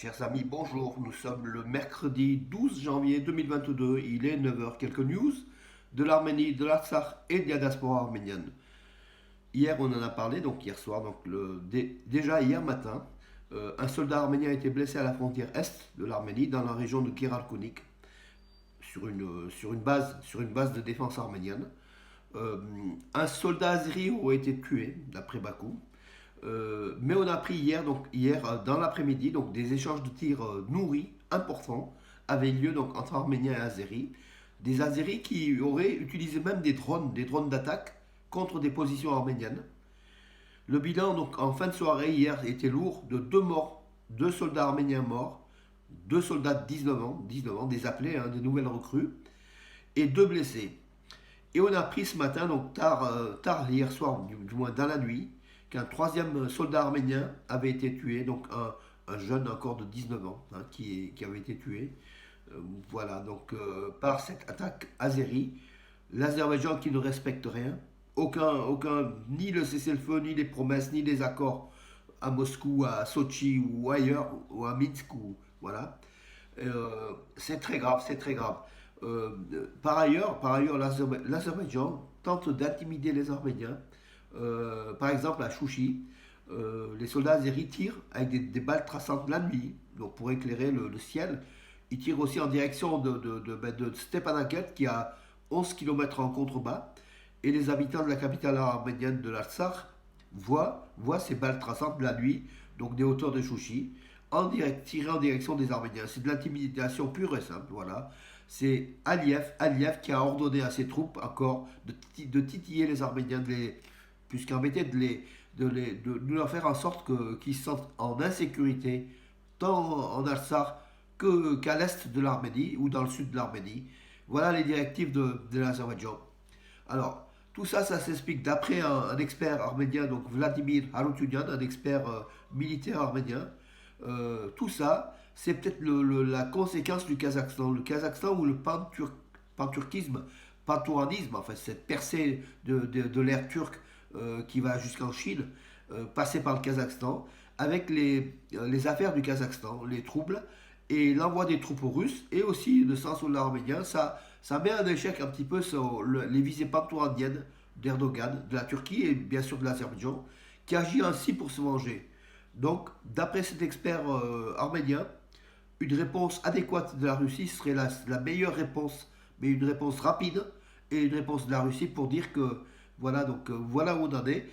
Chers amis, bonjour. Nous sommes le mercredi 12 janvier 2022. Il est 9 heures. Quelques news de l'Arménie, de l'Artsakh et de la diaspora arménienne. Hier, on en a parlé, donc hier soir, déjà hier matin, un soldat arménien a été blessé à la frontière est de l'Arménie, dans la région de Kiralkunik, sur une base de défense arménienne. Euh, un soldat azéri aurait été tué, d'après Bakou. Mais on a appris hier dans l'après-midi, donc des échanges de tirs nourris importants avaient lieu donc entre Arméniens et Azéris. Des Azéris qui auraient utilisé même des drones d'attaque contre des positions arméniennes. Le bilan donc en fin de soirée hier était lourd de deux morts, deux soldats arméniens morts, deux soldats de 19 ans, des appelés, hein, des nouvelles recrues, et deux blessés. Et on a appris ce matin, donc tard hier soir, du moins dans la nuit, qu'un troisième soldat arménien avait été tué, donc un jeune encore de 19 ans qui avait été tué. Voilà, donc par cette attaque azérie, l'Azerbaïdjan qui ne respecte rien, ni le cessez-le-feu, ni les promesses, ni les accords à Moscou, à Sochi ou ailleurs, ou à Minsk, voilà. C'est très grave, c'est très grave. Euh, par ailleurs l'Azerbaïdjan tente d'intimider les Arméniens. Par exemple, à Chouchi, les soldats azéris tirent avec des balles traçantes la nuit, donc pour éclairer le ciel. Ils tirent aussi en direction de Stepanakert, qui a 11 km en contrebas. Et les habitants de la capitale arménienne de l'Artsakh voient ces balles traçantes la nuit, donc des hauteurs de Chouchi, tirées en direction des Arméniens. C'est de l'intimidation pure et simple, voilà. C'est Aliyev qui a ordonné à ses troupes encore de titiller les Arméniens, puisqu'embêté de leur faire en sorte qu'ils se sentent en insécurité, tant en Artsakh qu'à l'est de l'Arménie ou dans le sud de l'Arménie. Voilà les directives de l'Azerbaïdjan. Alors, tout ça, ça s'explique d'après un expert arménien, donc Vladimir Haroutunian, un expert militaire arménien. Tout ça, c'est peut-être la conséquence du Kazakhstan. Le Kazakhstan ou le panturquisme, pantouраnisme, enfin cette percée de l'ère turque qui va jusqu'en Chine, passer par le Kazakhstan, avec les affaires du Kazakhstan, les troubles, et l'envoi des troupes russes, et aussi de 100 soldats arméniens, ça met en échec un petit peu sur les visées pantouraniennes d'Erdogan, de la Turquie et bien sûr de l'Azerbaïdjan, qui agit ainsi pour se venger. Donc, d'après cet expert arménien, une réponse adéquate de la Russie serait la meilleure réponse, mais une réponse rapide et une réponse de la Russie pour dire que voilà, donc voilà où on en est.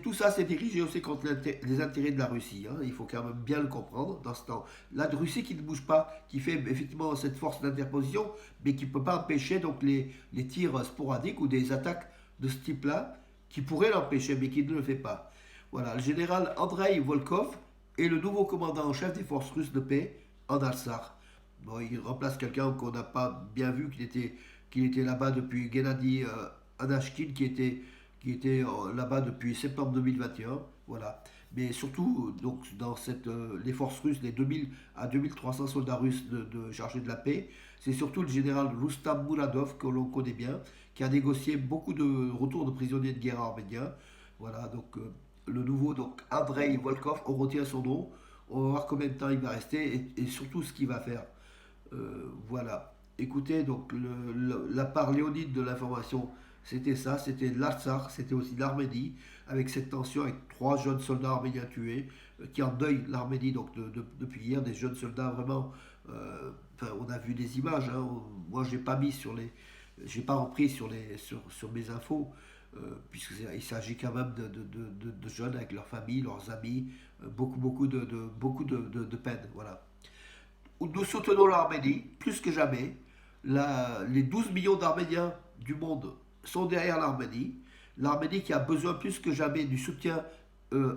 Tout ça, c'est dirigé aussi contre les intérêts de la Russie, hein. Il faut quand même bien le comprendre dans ce temps. La Russie qui ne bouge pas, qui fait effectivement cette force d'interposition, mais qui ne peut pas empêcher donc les tirs sporadiques ou des attaques de ce type-là, qui pourraient l'empêcher, mais qui ne le fait pas. Voilà, le général Andrei Volkov est le nouveau commandant en chef des forces russes de paix en Alsar. Bon, il remplace quelqu'un qu'on n'a pas bien vu, qu'il était là-bas depuis Gennady Anashkin, qui était là-bas depuis septembre 2021. Voilà. Mais surtout, donc, les forces russes, les 2000 à 2300 soldats russes chargés de la paix, c'est surtout le général Rustam Muradov, que l'on connaît bien, qui a négocié beaucoup de retours de prisonniers de guerre arméniens. Voilà, donc le nouveau, donc Andrei Volkov, on retient son nom, on va voir combien de temps il va rester et surtout ce qu'il va faire. Voilà. Écoutez, donc la part léonide de l'information, c'était ça, c'était de l'Artsakh, c'était aussi de l'Arménie, avec cette tension, avec trois jeunes soldats arméniens tués, qui endeuillent l'Arménie donc depuis hier, des jeunes soldats vraiment. Enfin, on a vu des images, hein. Moi, j'ai pas repris sur mes infos, puisqu'il s'agit quand même de jeunes avec leurs familles, leurs amis, beaucoup de peine, voilà. Nous soutenons l'Arménie plus que jamais. Les 12 millions d'Arméniens du monde sont derrière l'Arménie. L'Arménie qui a besoin plus que jamais du soutien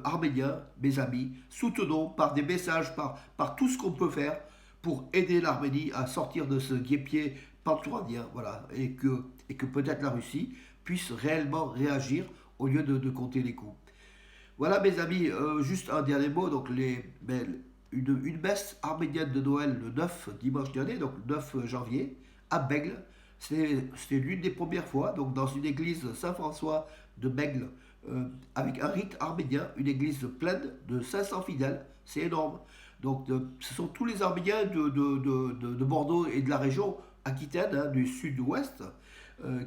arménien, mes amis. Soutenons par des messages, par tout ce qu'on peut faire pour aider l'Arménie à sortir de ce guépier pantouranien. Voilà, et que peut-être la Russie puisse réellement réagir au lieu de compter les coups. Voilà mes amis, juste un dernier mot, donc une messe arménienne de Noël le 9 dimanche dernier, donc 9 janvier, à Bègle. C'était l'une des premières fois, donc dans une église Saint-François de Bègle, avec un rite arménien, une église pleine de 500 fidèles, c'est énorme. Donc, ce sont tous les Arméniens de Bordeaux et de la région Aquitaine, hein, du sud-ouest,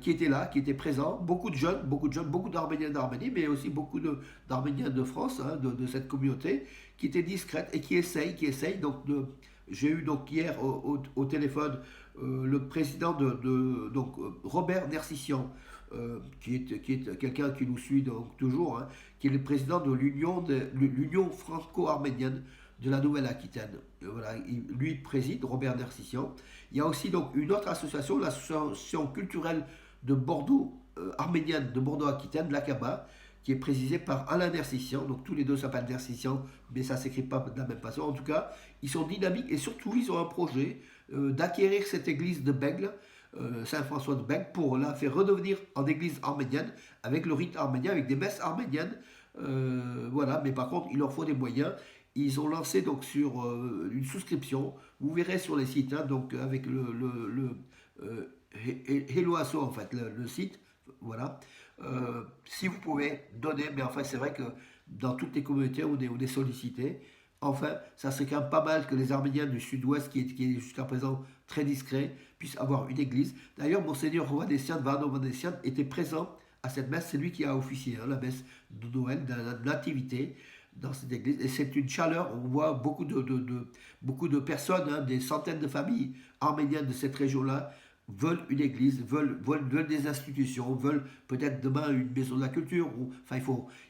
qui étaient là, qui étaient présents. Beaucoup de jeunes, beaucoup d'Arméniens d'Arménie, mais aussi beaucoup d'Arméniens de France, hein, de cette communauté, qui étaient discrètes et qui essayent. Donc, j'ai eu donc hier au téléphone le président donc, Robert Nersissian, qui est quelqu'un qui nous suit donc toujours, hein, qui est le président de l'Union franco-arménienne de la Nouvelle-Aquitaine. Voilà, lui préside, Robert Nersissian. Il y a aussi donc une autre association, l'association culturelle de Bordeaux, arménienne de Bordeaux-Aquitaine, l'ACABA, qui est présidée par Alain Nersissian. Donc tous les deux s'appellent Nersissian, mais ça ne s'écrit pas de la même façon. En tout cas, ils sont dynamiques et surtout, ils ont un projet d'acquérir cette église de Bègle, Saint-François de Bègle, pour la faire redevenir en église arménienne, avec le rite arménien, avec des messes arméniennes. Voilà, mais par contre, il leur faut des moyens. Ils ont lancé donc sur une souscription. Vous verrez sur les sites, hein, donc avec Hello Asso, en fait, le site. Voilà. Si vous pouvez donner, mais enfin, c'est vrai que dans toutes les communautés, on est sollicité. Enfin, ça serait quand même pas mal que les Arméniens du Sud-Ouest, qui est jusqu'à présent très discret, puissent avoir une église. D'ailleurs, Monseigneur Ovanessian, Varno Ovanessian, était présent à cette messe. C'est lui qui a officié, hein, la messe de Noël, de la nativité dans cette église. Et c'est une chaleur. On voit beaucoup de personnes, hein, des centaines de familles arméniennes de cette région-là, veulent une église, veulent des institutions, veulent peut-être demain une maison de la culture. Enfin,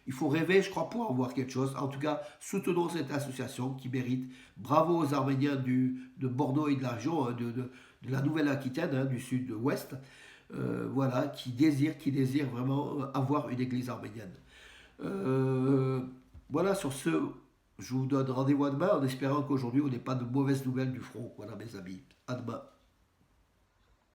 il faut rêver, je crois, pour avoir quelque chose. En tout cas, soutenons cette association qui mérite. Bravo aux Arméniens de Bordeaux et de la région, hein, de la Nouvelle-Aquitaine, hein, du sud-ouest, voilà, qui désirent vraiment avoir une église arménienne. Euh, voilà, sur ce, je vous donne rendez-vous à demain en espérant qu'aujourd'hui on n'ait pas de mauvaises nouvelles du front. Voilà, mes amis. À demain.